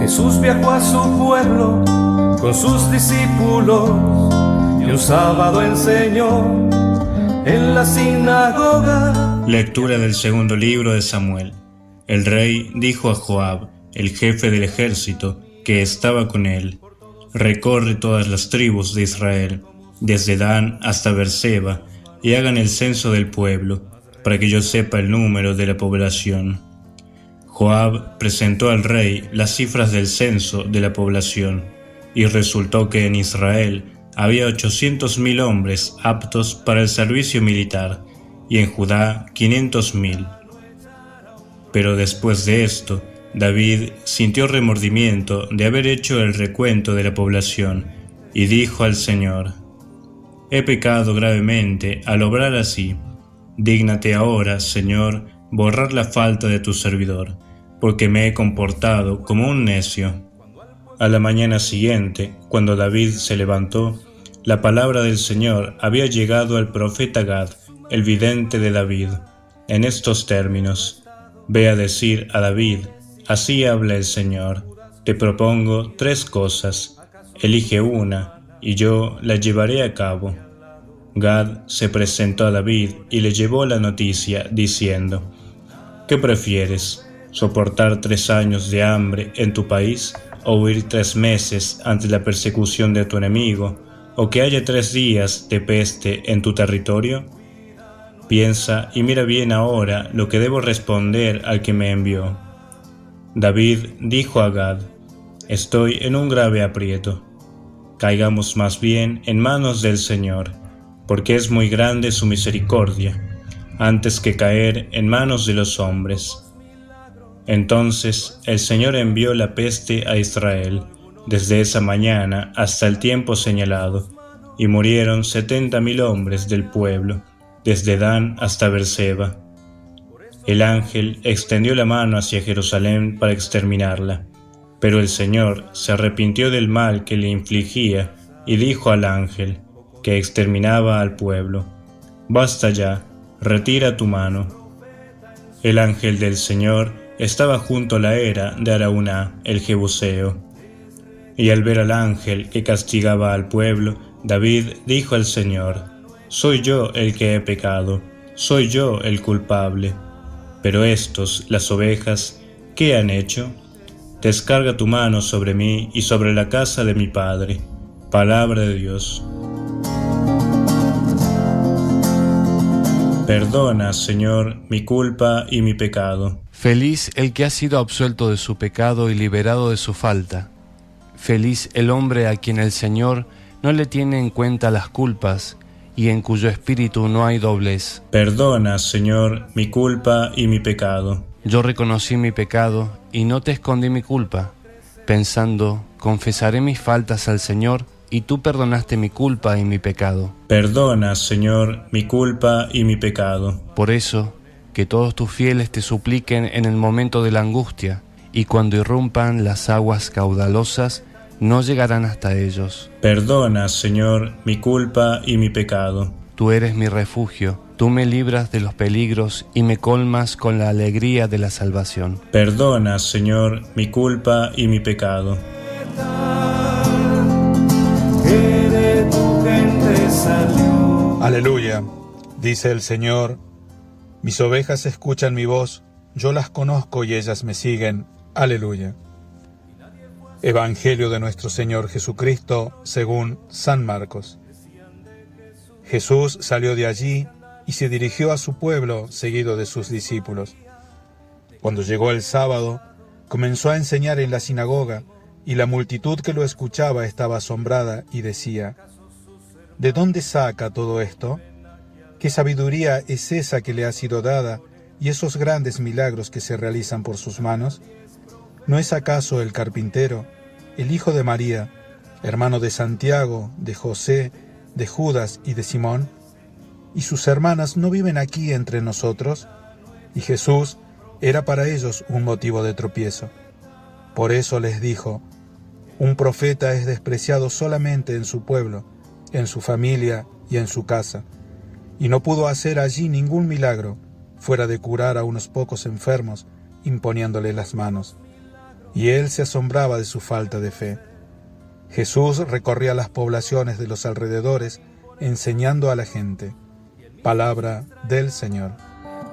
Jesús viajó a su pueblo con sus discípulos y un sábado enseñó en la sinagoga. Lectura del segundo libro de Samuel. El rey dijo a Joab, el jefe del ejército, que estaba con él: recorre todas las tribus de Israel, desde Dan hasta Beerseba, y hagan el censo del pueblo, para que yo sepa el número de la población. Joab presentó al rey las cifras del censo de la población, y resultó que en Israel había 800.000 hombres aptos para el servicio militar, y en Judá 500.000. Pero después de esto, David sintió remordimiento de haber hecho el recuento de la población, y dijo al Señor: he pecado gravemente al obrar así. Dígnate ahora, Señor, borrar la falta de tu servidor, porque me he comportado como un necio. A la mañana siguiente, cuando David se levantó, la palabra del Señor había llegado al profeta Gad, el vidente de David, en estos términos: ve a decir a David, así habla el Señor, te propongo 3 cosas, elige una, y yo la llevaré a cabo. Gad se presentó a David y le llevó la noticia, diciendo: ¿qué prefieres, soportar 3 años de hambre en tu país, o huir 3 meses ante la persecución de tu enemigo, o que haya 3 días de peste en tu territorio? Piensa y mira bien ahora lo que debo responder al que me envió. David dijo a Gad: estoy en un grave aprieto. Caigamos más bien en manos del Señor, porque es muy grande su misericordia, antes que caer en manos de los hombres. Entonces el Señor envió la peste a Israel, desde esa mañana hasta el tiempo señalado, y murieron 70.000 hombres del pueblo, desde Dan hasta Beerseba. El ángel extendió la mano hacia Jerusalén para exterminarla, pero el Señor se arrepintió del mal que le infligía y dijo al ángel que exterminaba al pueblo: basta ya, retira tu mano. El ángel del Señor estaba junto a la era de Araúna, el Jebuseo. Y al ver al ángel que castigaba al pueblo, David dijo al Señor: soy yo el que he pecado, soy yo el culpable. Pero estos, las ovejas, ¿qué han hecho? Descarga tu mano sobre mí y sobre la casa de mi padre. Palabra de Dios. Perdona, Señor, mi culpa y mi pecado. Feliz el que ha sido absuelto de su pecado y liberado de su falta. Feliz el hombre a quien el Señor no le tiene en cuenta las culpas y en cuyo espíritu no hay doblez. Perdona, Señor, mi culpa y mi pecado. Yo reconocí mi pecado y no te escondí mi culpa, pensando: confesaré mis faltas al Señor, y tú perdonaste mi culpa y mi pecado. Perdona, Señor, mi culpa y mi pecado. Por eso, que todos tus fieles te supliquen en el momento de la angustia, y cuando irrumpan las aguas caudalosas, no llegarán hasta ellos. Perdona, Señor, mi culpa y mi pecado. Tú eres mi refugio, tú me libras de los peligros y me colmas con la alegría de la salvación. Perdona, Señor, mi culpa y mi pecado. Aleluya, dice el Señor: mis ovejas escuchan mi voz, yo las conozco y ellas me siguen. Aleluya. Evangelio de nuestro Señor Jesucristo según San Marcos. Jesús salió de allí y se dirigió a su pueblo seguido de sus discípulos. Cuando llegó el sábado, comenzó a enseñar en la sinagoga, y la multitud que lo escuchaba estaba asombrada y decía: ¿de dónde saca todo esto? ¿Qué sabiduría es esa que le ha sido dada y esos grandes milagros que se realizan por sus manos? ¿No es acaso el carpintero, el hijo de María, hermano de Santiago, de José, de Judas y de Simón? ¿Y sus hermanas no viven aquí entre nosotros? Y Jesús era para ellos un motivo de tropiezo. Por eso les dijo: un profeta es despreciado solamente en su pueblo, en su familia y en su casa. Y no pudo hacer allí ningún milagro, fuera de curar a unos pocos enfermos, imponiéndole las manos. y él se asombraba de su falta de fe. Jesús recorría las poblaciones de los alrededores, enseñando a la gente. Palabra del Señor.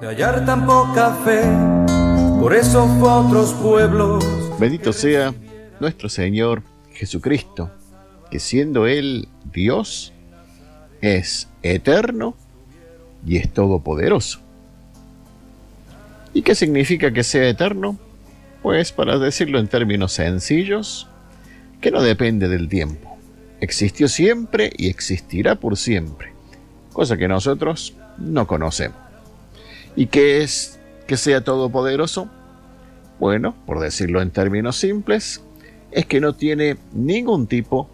De hallar tan poca fe, por eso fue a otros pueblos. Bendito sea nuestro Señor Jesucristo, que siendo Él Dios, es eterno y es todopoderoso. ¿Y qué significa que sea eterno? Pues, para decirlo en términos sencillos, que no depende del tiempo. Existió siempre y existirá por siempre, cosa que nosotros no conocemos. ¿Y qué es que sea todopoderoso? Bueno, por decirlo en términos simples, es que no tiene ningún tipo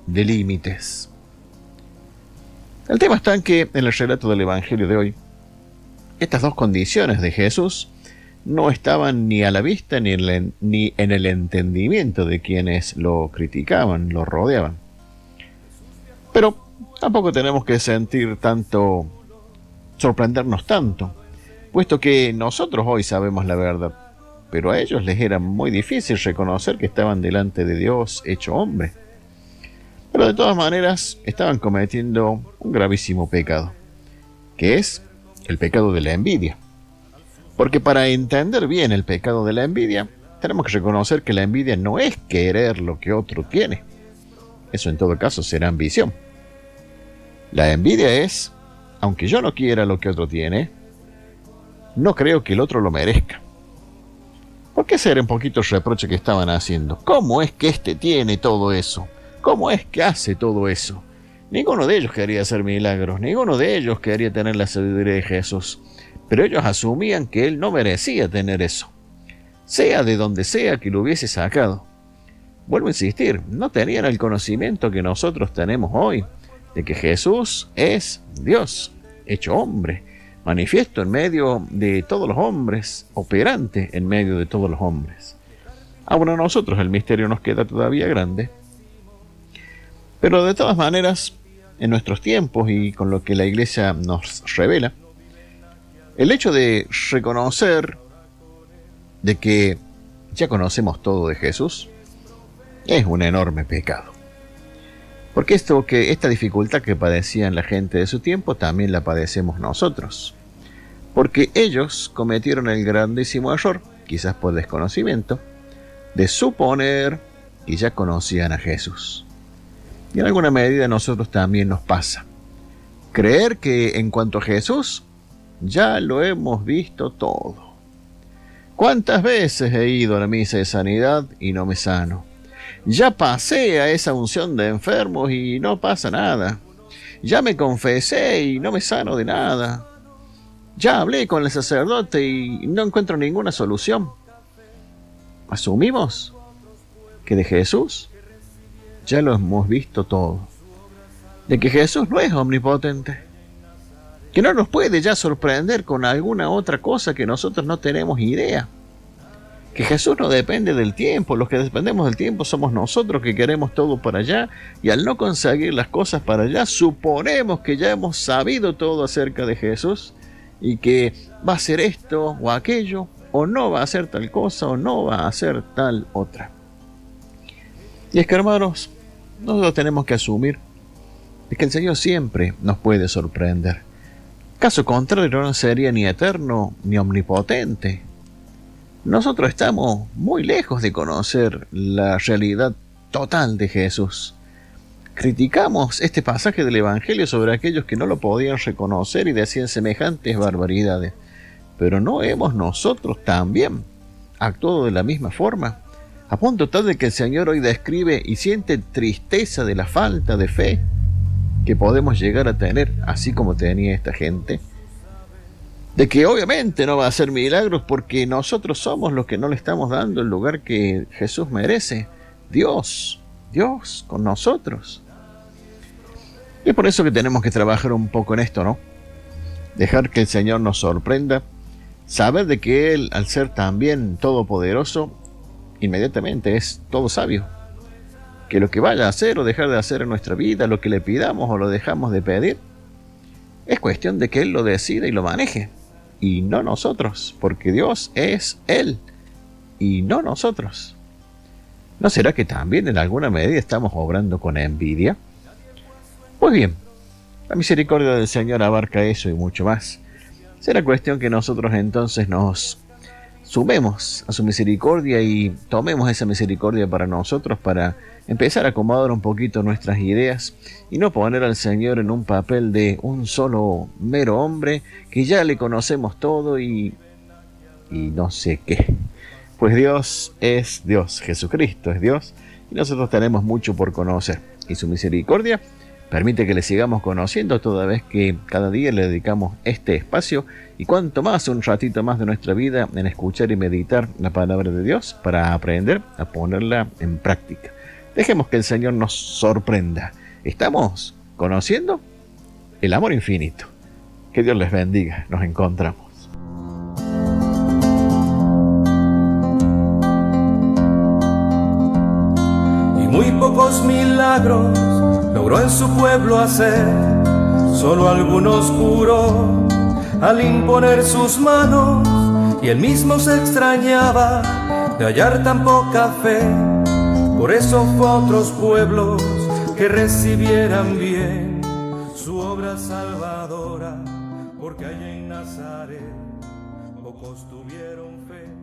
de límites. El tema está en que en el relato del Evangelio de hoy, estas dos condiciones de Jesús no estaban ni a la vista ni en el entendimiento de quienes lo criticaban, lo rodeaban. Pero tampoco tenemos que sorprendernos tanto, puesto que nosotros hoy sabemos la verdad, pero a ellos les era muy difícil reconocer que estaban delante de Dios hecho hombre. Pero de todas maneras estaban cometiendo un gravísimo pecado, que es el pecado de la envidia. Porque para entender bien el pecado de la envidia, tenemos que reconocer que la envidia no es querer lo que otro tiene. Eso en todo caso será ambición. La envidia es, aunque yo no quiera lo que otro tiene, no creo que el otro lo merezca. ¿Por qué ese era un poquito el reproche que estaban haciendo? ¿Cómo es que este tiene todo eso? ¿Cómo es que hace todo eso? Ninguno de ellos quería hacer milagros, ninguno de ellos quería tener la sabiduría de Jesús, pero ellos asumían que él no merecía tener eso, sea de donde sea que lo hubiese sacado. Vuelvo a insistir, no tenían el conocimiento que nosotros tenemos hoy, de que Jesús es Dios, hecho hombre, manifiesto en medio de todos los hombres, operante en medio de todos los hombres. Ahora a nosotros el misterio nos queda todavía grande, pero de todas maneras, en nuestros tiempos y con lo que la Iglesia nos revela, el hecho de reconocer de que ya conocemos todo de Jesús es un enorme pecado. Porque esta dificultad que padecían la gente de su tiempo también la padecemos nosotros. Porque ellos cometieron el grandísimo error, quizás por desconocimiento, de suponer que ya conocían a Jesús. Y en alguna medida a nosotros también nos pasa. Creer que en cuanto a Jesús, ya lo hemos visto todo. ¿Cuántas veces he ido a la misa de sanidad y no me sano? Ya pasé a esa unción de enfermos y no pasa nada. Ya me confesé y no me sano de nada. Ya hablé con el sacerdote y no encuentro ninguna solución. Asumimos que de Jesús ya lo hemos visto todo. De que Jesús no es omnipotente. Que no nos puede ya sorprender con alguna otra cosa que nosotros no tenemos idea. Que Jesús no depende del tiempo, los que dependemos del tiempo somos nosotros que queremos todo para allá, y al no conseguir las cosas para allá, suponemos que ya hemos sabido todo acerca de Jesús, y que va a hacer esto o aquello, o no va a hacer tal cosa, o no va a hacer tal otra. Y es que, hermanos, nosotros tenemos que asumir de que el Señor siempre nos puede sorprender. Caso contrario, no sería ni eterno ni omnipotente. Nosotros estamos muy lejos de conocer la realidad total de Jesús. Criticamos este pasaje del Evangelio sobre aquellos que no lo podían reconocer y decían semejantes barbaridades. Pero ¿no hemos nosotros también actuado de la misma forma? A punto tal de que el Señor hoy describe y siente tristeza de la falta de fe que podemos llegar a tener, así como tenía esta gente, de que obviamente no va a hacer milagros porque nosotros somos los que no le estamos dando el lugar que Jesús merece. Dios con nosotros. Y es por eso que tenemos que trabajar un poco en esto, ¿no? Dejar que el Señor nos sorprenda, saber de que Él, al ser también todopoderoso, inmediatamente es todo sabio. Que lo que vaya a hacer o dejar de hacer en nuestra vida, lo que le pidamos o lo dejamos de pedir, es cuestión de que Él lo decida y lo maneje, y no nosotros, porque Dios es Él, y no nosotros. ¿No será que también en alguna medida estamos obrando con envidia? Pues bien, la misericordia del Señor abarca eso y mucho más. Será cuestión que nosotros entonces nos sumemos a su misericordia y tomemos esa misericordia para nosotros, para empezar a acomodar un poquito nuestras ideas y no poner al Señor en un papel de un solo mero hombre que ya le conocemos todo y no sé qué. Pues Dios es Dios, Jesucristo es Dios y nosotros tenemos mucho por conocer y su misericordia permite que le sigamos conociendo toda vez que cada día le dedicamos este espacio y cuanto más un ratito más de nuestra vida en escuchar y meditar la palabra de Dios para aprender a ponerla en práctica. Dejemos que el Señor nos sorprenda. ¿Estamos conociendo el amor infinito? Que Dios les bendiga. Nos encontramos. Muy pocos milagros logró en su pueblo hacer, solo algunos curó al imponer sus manos, y él mismo se extrañaba de hallar tan poca fe. Por eso fue a otros pueblos que recibieran bien su obra salvadora, porque allá en Nazaret pocos tuvieron fe.